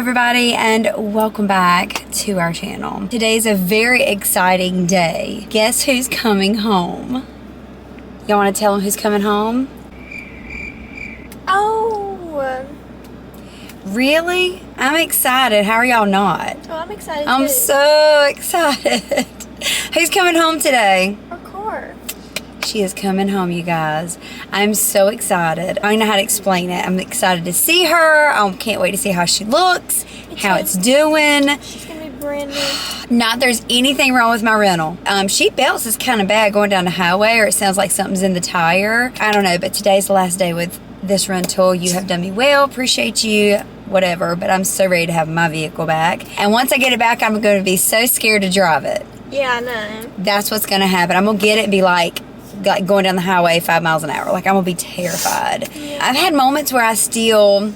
everybody, and welcome back to our channel. Today's a very exciting day. Guess who's coming home? Y'all want to tell them who's coming home? Oh. Really? I'm excited. How are y'all not? Oh, I'm excited I'm too. so excited. Who's coming home today? Our car. She is coming home, you guys. I'm so excited. I don't know how to explain it. I'm excited to see her. I can't wait to see how she looks, how it's doing. She's going to be brand new. Not there's anything wrong with my rental. She bounces kind of bad going down the highway, or it sounds like something's in the tire. I don't know, but today's the last day with this rental. You have done me well. Appreciate you. Whatever. But I'm so ready to have my vehicle back. And once I get it back, I'm going to be so scared to drive it. Yeah, I know. That's what's going to happen. I'm going to get it and be like going down the highway 5 miles an hour. Like, I'm gonna be terrified. Yeah. I've had moments where I still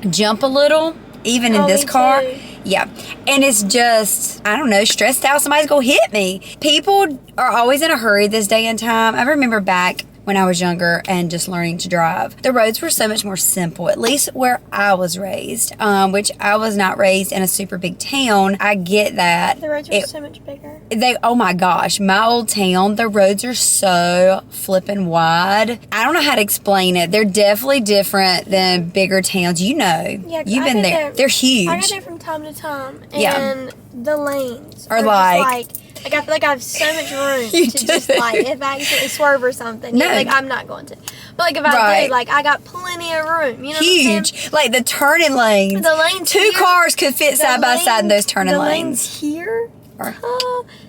jump a little, even in this car. Too. Yeah. And it's just, I don't know, stressed out. Somebody's gonna hit me. People are always in a hurry this day and time. I remember back when I was younger and just learning to drive, the roads were so much more simple, at least where I was raised, which I was not raised in a super big town. I get that. The roads were so much bigger. Oh my gosh, my old town, the roads are so flippin' wide. I don't know how to explain it. They're definitely different than bigger towns. You know, yeah, you've been there. They're huge. I got there from time to time, and the lanes are like I feel like I have so much room to just, like, if I accidentally swerve or something. No. Like, I'm not going to. But, like, if I did, like, I got plenty of room. You know huge. What I'm saying? Like, the turning lanes. The lanes Two cars could fit side by side in those turning lanes. The lanes here?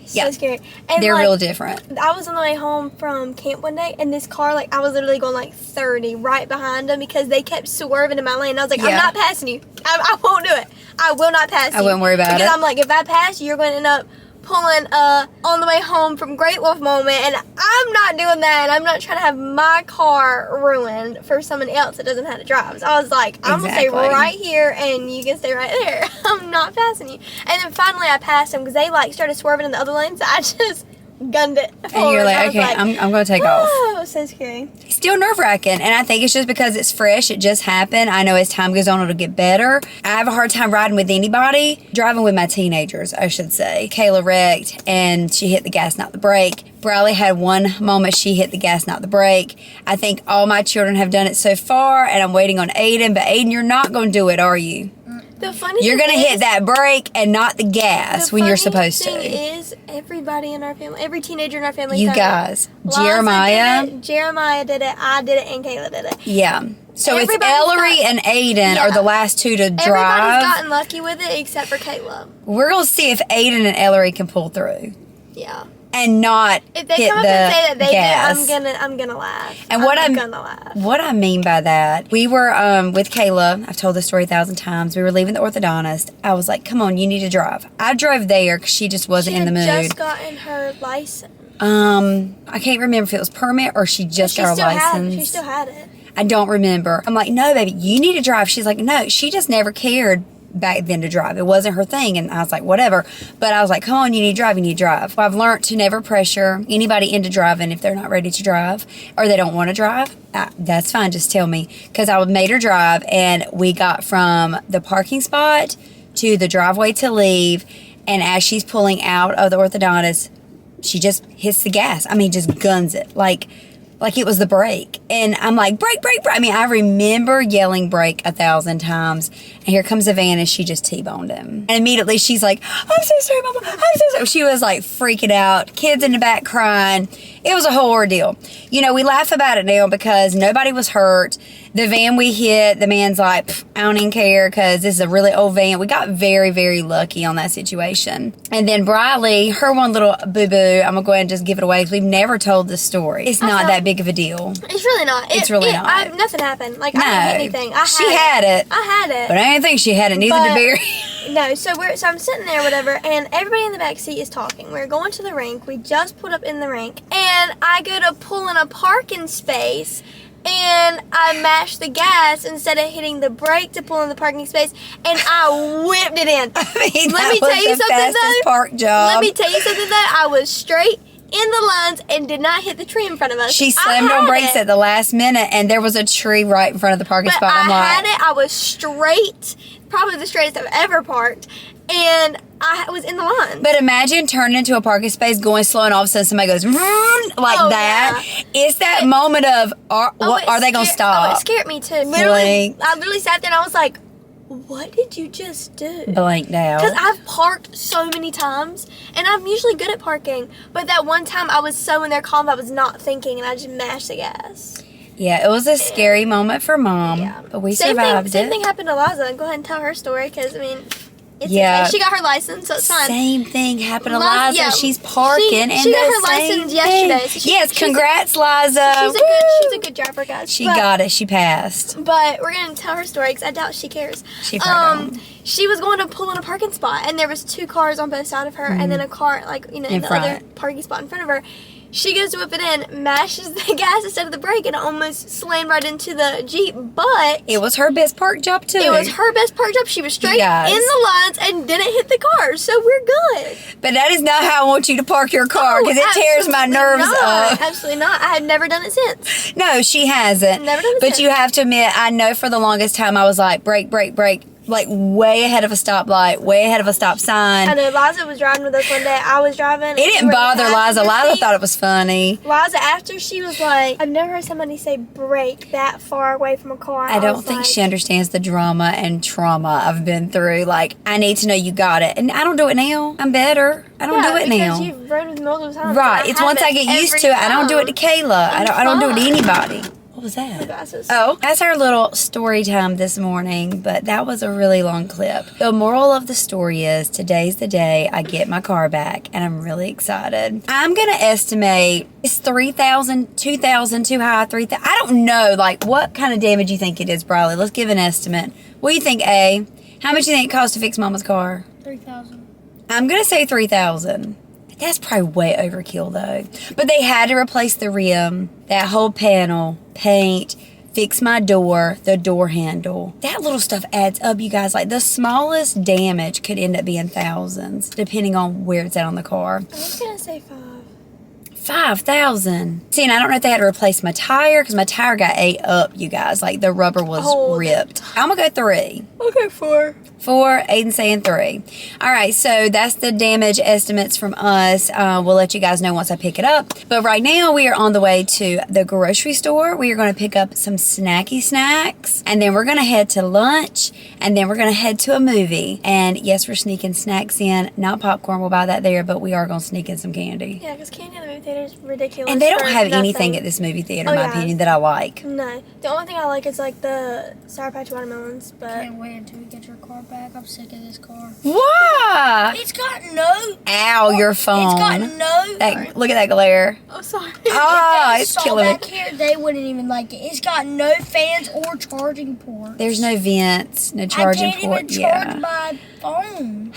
So scary. And they're real different. I was on the way home from camp one day, and this car, like, I was literally going, like, 30 right behind them because they kept swerving in my lane. I was like, I'm not passing you. I won't do it. I will not pass you. I wouldn't worry about it. Because I'm like, if I pass you, you're going to end up pulling on the way home from Great Wolf Moment, and I'm not doing that. I'm not trying to have my car ruined for someone else that doesn't know how to drive. So I was like, I'm gonna stay right here and you can stay right there. I'm not passing you. And then finally I passed them because they like started swerving in the other lane, so I just gunned it forward. And you're like, okay, I'm gonna take off. Oh, so scary. Still nerve-wracking, and I think it's just because it's fresh. It just happened. I know as time goes on, it'll get better. I have a hard time riding with anybody. Driving with my teenagers, I should say. Kayla wrecked, and she hit the gas, not the brake. Briley had one moment she hit the gas, not the brake. I think all my children have done it so far, and I'm waiting on Aiden. But Aiden, you're not going to do it, are you? You're going to hit that brake and not the gas when you're supposed to. The funny thing is, everybody in our family, every teenager in our family, you guys, Jeremiah did it, I did it, and Kayla did it. Yeah. So it's Ellery and Aiden are the last two to drive. Everybody's gotten lucky with it except for Kayla. We're going to see if Aiden and Ellery can pull through. Yeah. And not if they hit come up the and say that they gas. did, I'm gonna laugh. And what I mean by that, we were with Kayla. I've told this story 1,000 times. We were leaving the orthodontist. I was like, "Come on, you need to drive." I drove there because she just wasn't in the mood. She had just gotten her license. I can't remember if it was permit or she just got her license. She still had it. I don't remember. I'm like, "No, baby, you need to drive." She's like, "No, she just never cared back then to drive. It wasn't her thing." And I was like, whatever. But I was like, come on, you need to drive. You need to drive. Well, I've learned to never pressure anybody into driving if they're not ready to drive or they don't want to drive. That's fine. Just tell me. Because I made her drive, and we got from the parking spot to the driveway to leave. And as she's pulling out of the orthodontist, she just hits the gas. I mean, just guns it. Like it was the brake. And I'm like, brake, brake, brake. I mean, I remember yelling brake 1,000 times. And here comes a van, and she just T-boned him. And immediately she's like, I'm so sorry, Mama. I'm so sorry. She was like freaking out. Kids in the back crying. It was a whole ordeal. You know, we laugh about it now because nobody was hurt. The van we hit, the man's like, I don't even care because this is a really old van. We got very, very lucky on that situation. And then Briley, her one little boo-boo, I'm going to go ahead and just give it away because we've never told this story. It's not that big of a deal. It's really not. It's really not. Nothing happened. Like, I didn't hit anything. She had it. I had it. But I didn't think she had it. Neither did Barry. No, so I'm sitting there, whatever, and everybody in the back seat is talking. We're going to the rink. We just pulled up in the rink, and I go to pull in a parking space, and I mashed the gas instead of hitting the brake to pull in the parking space, and I whipped it in. I mean, let me tell you something though. Park job. Let me tell you something though. I was straight in the lines and did not hit the tree in front of us. She slammed on brakes at the last minute, and there was a tree right in front of the parking spot. I had it. I was straight. probably the straightest I've ever parked. And I was in the line. But imagine turning into a parking space, going slow, and all of a sudden somebody goes like that. Yeah. It's that moment of, are they going to stop? Oh, it scared me too. Literally, I literally sat there and I was like, what did you just do? Blanked out. Because I've parked so many times, and I'm usually good at parking. But that one time I was so in there calm, I was not thinking, and I just mashed the gas. Yeah, it was a scary moment for Mom, but we survived it. Same thing happened to Liza. Go ahead and tell her story, because, I mean... Okay. She got her license, so it's fine. Same thing happened to Liza. Yeah, she's parking she got her license yesterday. So yes, congrats, Liza. She's a good driver, guys. She got it. She passed. But we're gonna tell her story because I doubt she cares. She was going to pull in a parking spot, and there was 2 cars on both sides of her, and then a car in the other parking spot in front of her. She goes to whip it in, mashes the gas instead of the brake, and almost slammed right into the Jeep. But it was her best park job too. It was her best park job. She was straight in the lines and didn't hit the cars, so we're good. But that is not how I want you to park your car, because it tears my nerves up. Absolutely not. I have never done it since. No, she hasn't. Never done it But you have to admit, I know for the longest time I was like, brake, brake, brake. Like way ahead of a stoplight, way ahead of a stop sign. I know Liza was driving with us one day. I was driving. It didn't bother Liza. Liza thought it was funny. Liza, after she was like, I've never heard somebody say brake that far away from a car. I don't think she understands the drama and trauma I've been through. Like, I need to know you got it. And I don't do it now. I'm better. I don't do it now. Because you've rode with me multiple times. Right. It's once I get used to it. I don't do it to Kayla. I don't do it to anybody. What was that? Oh, that's our little story time this morning, but that was a really long clip. The moral of the story is today's the day I get my car back, and I'm really excited. I'm going to estimate it's $3,000, $2,000, too high, $3,000. I don't know, like, what kind of damage you think it is, Briley. Let's give an estimate. What do you think, A? How much do you think it costs to fix Mama's car? $3,000. I'm going to say $3,000. That's probably way overkill, though. But they had to replace the rim, that whole panel, paint, fix my door, the door handle. That little stuff adds up, you guys. Like, the smallest damage could end up being thousands, depending on where it's at on the car. I was going to say 5. 5,000. See, and I don't know if they had to replace my tire, because my tire got ate up, you guys. Like, the rubber was ripped. I'm going to go 3. Okay, 4. 4, Aiden saying 3. All right, so that's the damage estimates from us. We'll let you guys know once I pick it up. But right now, we are on the way to the grocery store. We are going to pick up some snacky snacks, and then we're going to head to lunch, and then we're going to head to a movie. And yes, we're sneaking snacks in. Not popcorn, we'll buy that there, but we are going to sneak in some candy. Yeah, because candy in the movie theater is ridiculous. And they don't have anything at this movie theater, in my opinion, that I like. No. The only thing I like is like the Sour Patch watermelons, but... Can't wait until we get your car back. I'm sick of this car. Why? It's got no... Ow, your phone. It's got no... Look at that glare. Oh, sorry. Oh, it's killing me. Back here, they wouldn't even like it. It's got no fans or charging ports. There's no vents, no charging port. I can't even charge my phone.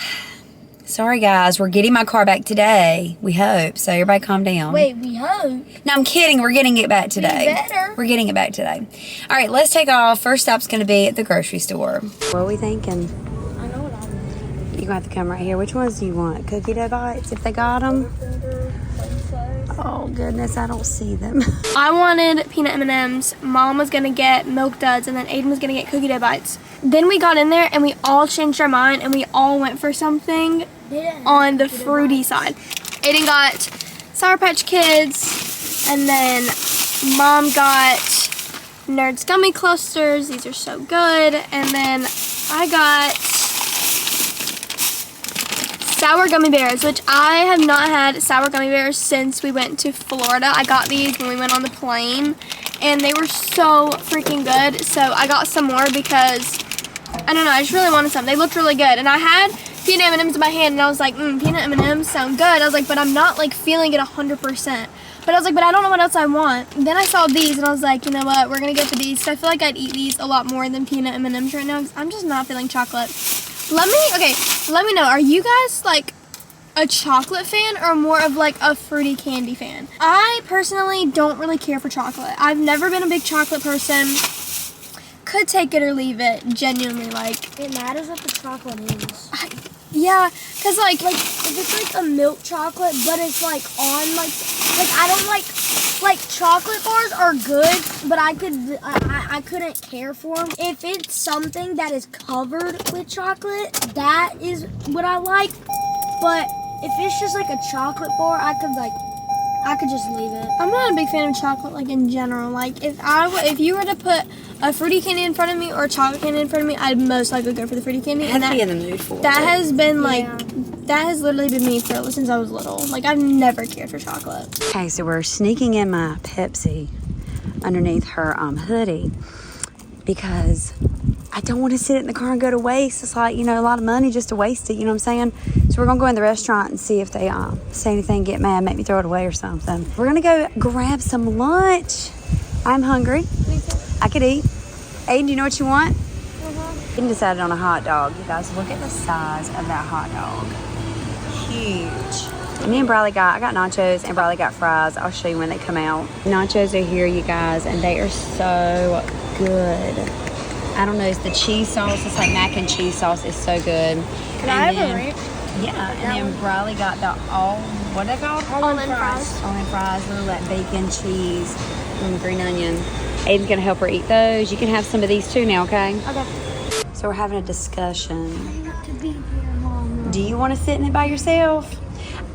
Sorry, guys. We're getting my car back today. We hope. So everybody calm down. Wait, we hope? No, I'm kidding. We're getting it back today. Better. We're getting it back today. All right, let's take off. First stop's going to be at the grocery store. What are we thinking? I know what I want. You're going to have to come right here. Which ones do you want? Cookie dough bites, if they got them? Oh, goodness. I don't see them. I wanted peanut M&Ms. Mom was going to get Milk Duds, and then Aiden was going to get cookie dough bites. Then we got in there, and we all changed our mind, and we all went for something on the fruity side. Aiden got Sour Patch Kids, and then Mom got Nerds Gummy Clusters. These are so good. And then I got Sour Gummy Bears, which I have not had Sour Gummy Bears since we went to Florida. I got these when we went on the plane, and they were so freaking good. So I got some more because, I don't know, I just really wanted some. They looked really good. And I had peanut M&Ms in my hand, and I was like, peanut M&Ms sound good. I was like, but I'm not like feeling it 100%. But I was like, but I don't know what else I want. And then I saw these, and I was like, you know what, we're gonna get the these. So I feel like I'd eat these a lot more than peanut M&Ms right now, because I'm just not feeling chocolate. Let me know, are you guys like a chocolate fan or more of like a fruity candy fan? I personally don't really care for chocolate. I've never been a big chocolate person. Could take it or leave it, genuinely. Like, it matters what the chocolate is. Yeah, because like if it's like a milk chocolate, but it's like on like I don't like Like, chocolate bars are good, but I couldn't care for them. If it's something that is covered with chocolate, that is what I like. But if it's just like a chocolate bar, I could just leave it. I'm not a big fan of chocolate, like in general. Like if you were to put a fruity candy in front of me or a chocolate candy in front of me, I'd most likely go for the fruity candy. I'd be in the mood for that it. has been that has literally been me since I was little. Like I've never cared for chocolate. Okay, so we're sneaking in my Pepsi underneath her hoodie because I don't want to sit in the car and go to waste. It's like, a lot of money just to waste it, you know what I'm saying? So we're going to go in the restaurant and see if they say anything, get mad, make me throw it away or something. We're going to go grab some lunch. I'm hungry. Me too. I could eat. Aiden, do you know what you want? Aiden decided on a hot dog. You guys, look at the size of that hot dog. Huge. Me and Briley I got nachos and Briley got fries. I'll show you when they come out. Nachos are here, you guys, and they are so good. I don't know, it's the cheese sauce. It's like mac and cheese sauce. It's so good. Can I have a ranch? Yeah, and then Briley got the what are they called? Almond fries. Almond fries, little like bacon, cheese, and green onion. Aiden's gonna help her eat those. You can have some of these too now, okay? Okay. So we're having a discussion. Do you want to sit in it by yourself?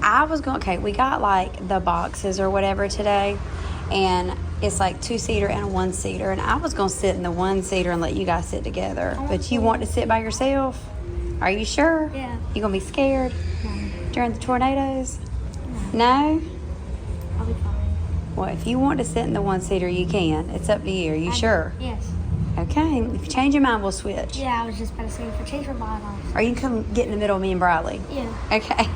Okay, we got like the boxes or whatever today, and it's like 2-seater and a 1-seater, and I was gonna sit in the 1-seater and let you guys sit together. But you want to sit by yourself? Are you sure? Yeah. You gonna be scared during the tornadoes? No? I'll be fine. Well, if you want to sit in the 1-seater, you can. It's up to you. Are you sure? Yes. Okay. If you change your mind, we'll switch. Yeah, I was just about to say, if I change my mind, Or you can come get in the middle of me and Briley. yeah. Okay.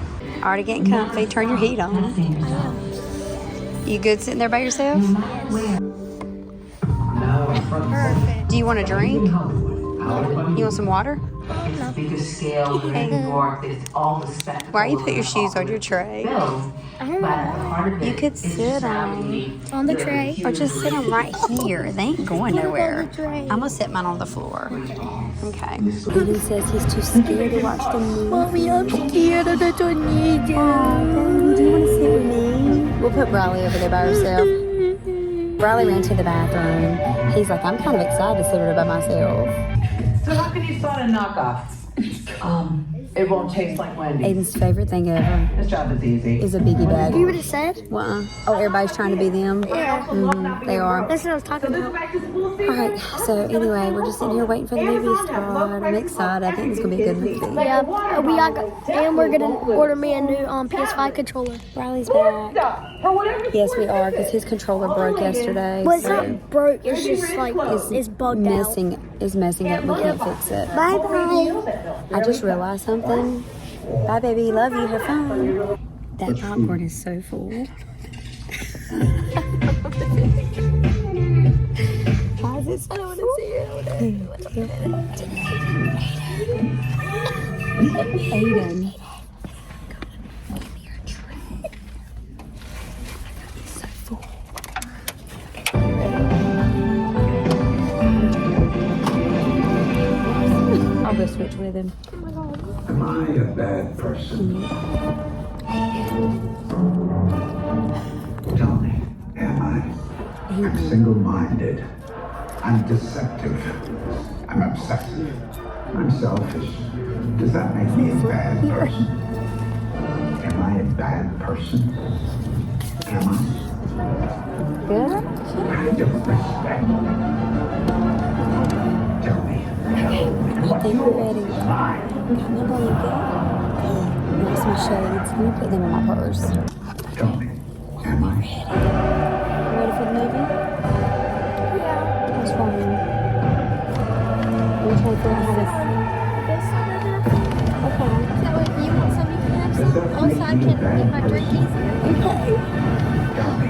Already getting comfy. Turn your heat on. You good sitting there by yourself? Perfect. Do you want a drink? You want some water? Why you put your shoes on your tray? You could sit On the tray. or just sit them right here. They ain't going nowhere. I'm gonna sit mine on the floor. Okay. Aiden says he's too scared to watch the movie. Mommy, I'm scared of the tornado. Baby, do you want to sit with me? We'll put Briley over there by herself. Briley ran to the bathroom. He's like, I'm kind of excited to sit over there by myself. So how can you find a knockoff? It won't taste like Wendy's. Aiden's favorite thing ever This job is easy. is a biggie bag. You would have said? Oh, everybody's trying to be them? Yeah. They are. That's what I was talking about. Alright, so anyway, we're just sitting here waiting for the movie to start. I'm excited. I think it's going to be a good movie. Yeah, we're gonna order me a new PS5 controller. Riley's back. Yes, we are, because his controller broke yesterday. But it's so not broke. It's just like it's bugged out. It's messing up. We can't fix it. Bye bye. I just realized something. Bye, baby. Love you. Have fun. That popcorn is so full. Why is it so? I don't want to see it. Aiden. Give me your tray. It's so full. I'll go switch with him. Am I a bad person? Tell me, am I? I'm single-minded. I'm deceptive. I'm obsessive. I'm selfish. Does that make me a bad person? Am I a bad person? Am I? Good? I don't respect. Tell me. I think we're ready. Got my blanket. Here's my shades. Let me put them in my purse. Tell me. Am I? Ready for the movie? Yeah. What's wrong? We're trying to figure out how to... Okay. That way, if you want some, you can have some. Also, I can get my drink easier. Tell me.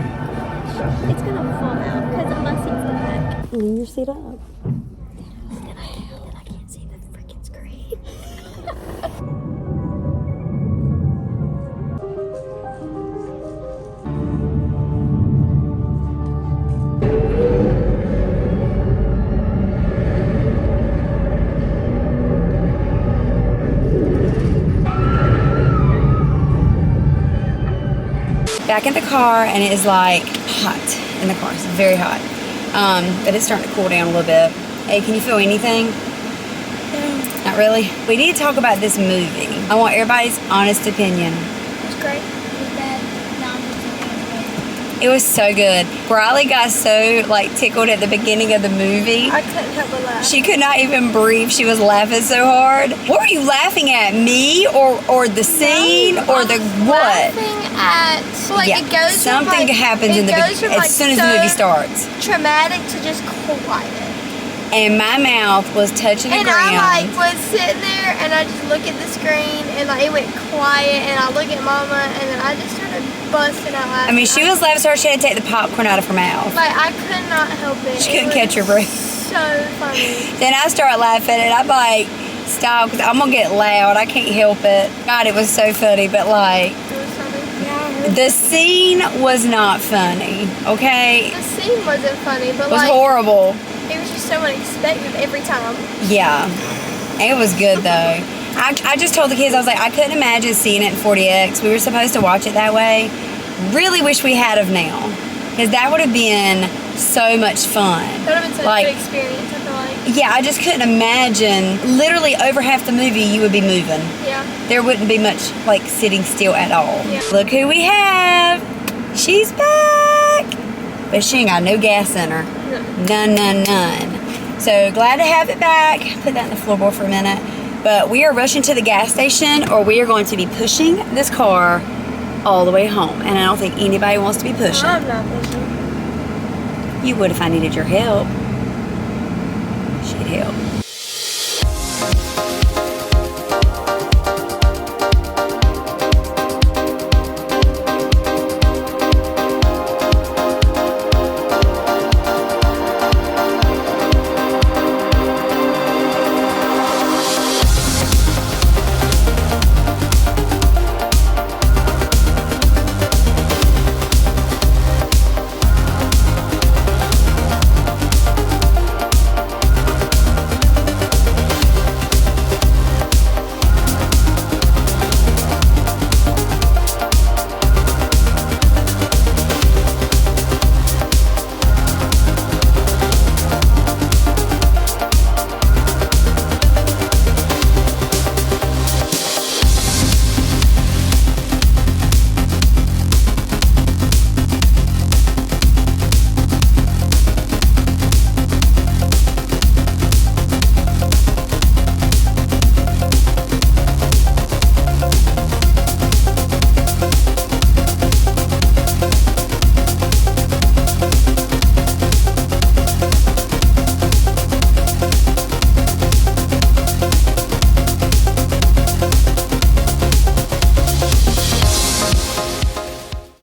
It's gonna fall out because my seat's in the back. Lean your seat up. Then I can't see the freaking screen. back in the car, and it is like hot in the car. It's very hot. But it's starting to cool down a little bit. Hey, can you feel anything? Not really. We need to talk about this movie. I want everybody's honest opinion. It's great. It was so good. Riley got so like tickled at the beginning of the movie. I couldn't help but laugh. She could not even breathe. She was laughing so hard. What were you laughing at? Me or the scene or the what? Laughing at like Yeah, it goes something from, like, happens it in the goes from, as like, soon as the movie starts. traumatic to just quiet. And my mouth was touching the And ground. I like was sitting there and I just look at the screen and like it went quiet and I look at Mama and then I just started busting out laughing. I mean, she was laughing so hard she had to take the popcorn out of her mouth. like I could not help it. She It couldn't was catch her breath. So funny. Then I started laughing and I'm like, stop, because I'm going to get loud. I can't help it. God, it was so funny, but like, It was funny. the scene was not funny, okay? The scene wasn't funny, but It was like horrible. it was just so unexpected every time. Yeah, it was good though. I just told the kids, I was like, I couldn't imagine seeing it in 40X. We were supposed to watch it that way. Really wish we had of now, because that would have been so much fun. That would have been such Like- a good experience, I feel like. Yeah, I just couldn't imagine. Literally over half the movie, you would be moving. Yeah. There wouldn't be much like sitting still at all. Yeah. Look who we have. She's back. But she ain't got no gas in her. None. So glad to have it back. Put that in the floorboard for a minute. But we are rushing to the gas station, or we are going to be pushing this car all the way home. And I don't think anybody wants to be pushing. I'm not pushing. You would if I needed your help. She'd help.